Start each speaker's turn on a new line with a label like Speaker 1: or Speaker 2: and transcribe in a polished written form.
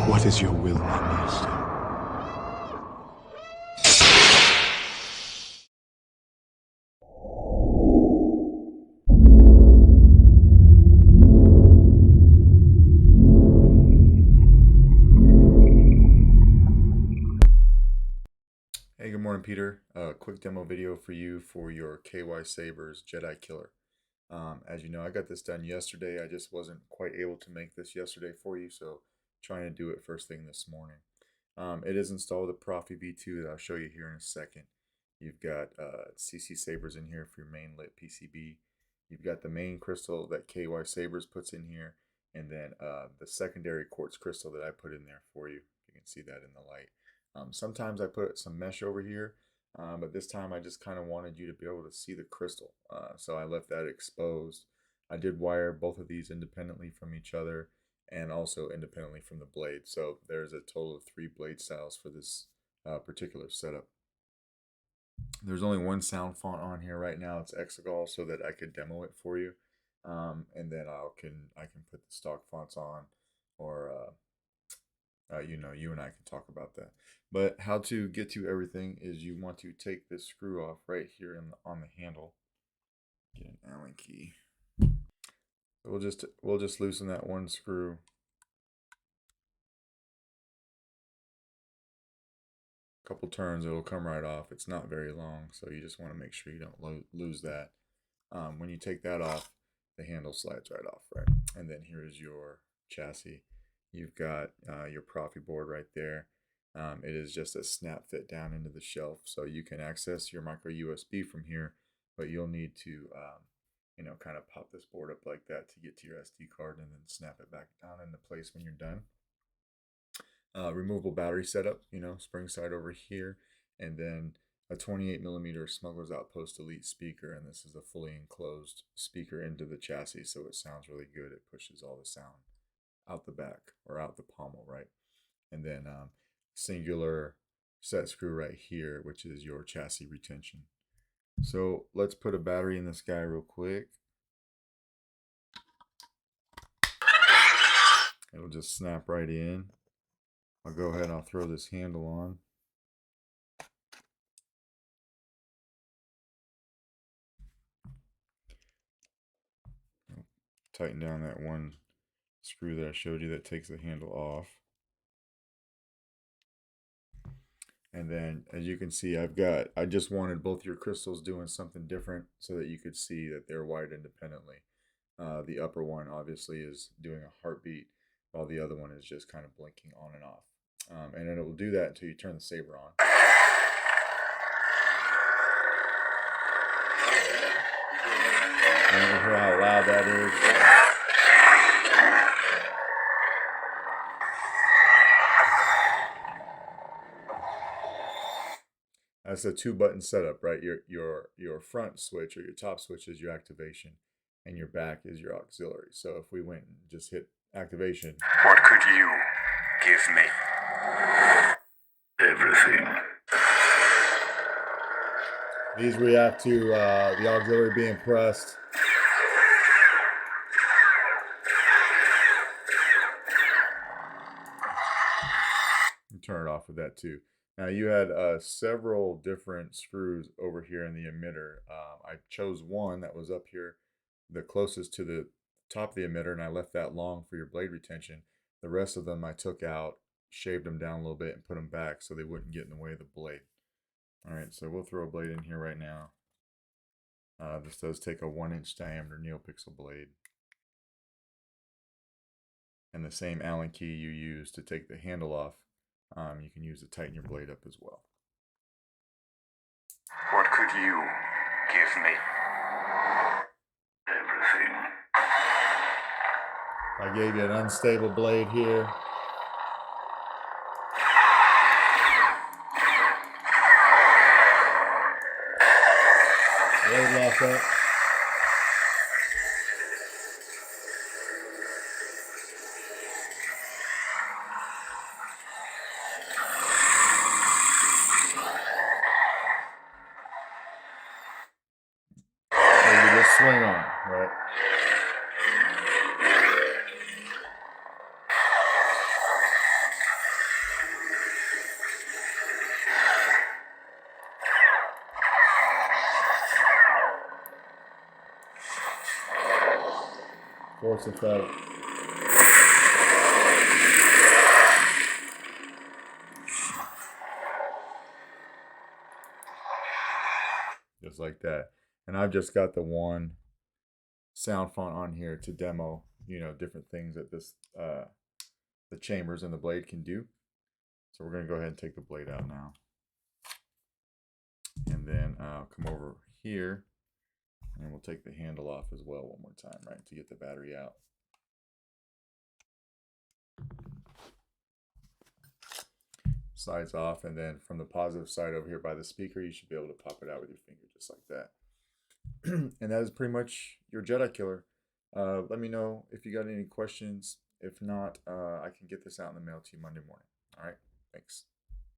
Speaker 1: What is your will, my master?
Speaker 2: Hey, good morning, Peter. Quick demo video for you for your KY Sabers Jedi Killer. As you know, I got this done yesterday. I just wasn't quite able to make this yesterday for you, so trying to do it first thing this morning. It is installed with Proffie V2 that I'll show you here in a second. You've got CC Sabers in here for your main lit PCB. You've got the main crystal that KY Sabers puts in here, and then the secondary quartz crystal that I put in there for you. You can see that in the light. Sometimes I put some mesh over here, but this time I just kind of wanted you to be able to see the crystal. So I left that exposed. I did wire both of these independently from each other and also independently from the blade. So there's a total of 3 blade styles for this particular setup. There's only one sound font on here right now. It's Exegol, so that I could demo it for you. And then I can put the stock fonts on, or you and I can talk about that. But how to get to everything is you want to take this screw off right here on the handle. Get an Allen key. We'll just loosen that one screw. Couple turns, it'll come right off. It's not very long, so you just want to make sure you don't lose that. When you take that off, the handle slides right off, right? And then here's your chassis. You've got your Proffie board right there. It is just a snap fit down into the shelf, so you can access your micro USB from here, but you'll need to kind of pop this board up like that to get to your SD card, and then snap it back down into place when you're done. Removable battery setup, spring side over here, and then a 28mm Smuggler's Outpost Elite speaker, and this is a fully enclosed speaker into the chassis, so it sounds really good. It pushes all the sound out the back, or out the pommel, right? And then singular set screw right here, which is your chassis retention. So let's put a battery in this guy real quick. It'll just snap right in. I'll go ahead and I'll throw this handle on. I'll tighten down that one screw that I showed you that takes the handle off. And then, as you can see, I just wanted both your crystals doing something different so that you could see that they're wired independently. The upper one obviously is doing a heartbeat, while the other one is just kind of blinking on and off. And then it will do that until you turn the saber on. And you can hear how loud that is. That's a 2-button setup, right? Your front switch, or your top switch, is your activation, and your back is your auxiliary. So if we went and just hit activation.
Speaker 3: What could you give me? Everything.
Speaker 2: These react to the auxiliary being pressed. And turn it off with that too. Now you had several different screws over here in the emitter. I chose one that was up here, the closest to the top of the emitter, and I left that long for your blade retention. The rest of them I took out, shaved them down a little bit, and put them back so they wouldn't get in the way of the blade. Alright, so we'll throw a blade in here right now. This does take a 1-inch diameter NeoPixel blade. And the same Allen key you use to take the handle off, you can use to tighten your blade up as well.
Speaker 3: What could you give me? Everything.
Speaker 2: I gave you an unstable blade here. Blade lock up. So you just swing on, right? What's the effect? Just like that. And I've just got the one sound font on here to demo, different things that the chambers and the blade can do. So we're going to go ahead and take the blade out now. And then come over here and we'll take the handle off as well one more time, right, to get the battery out. Sides off, and then from the positive side over here by the speaker, you should be able to pop it out with your finger just like that. And that is pretty much your Jedi killer. Let me know if you got any questions. If not, I can get this out in the mail to you Monday morning. All right, thanks.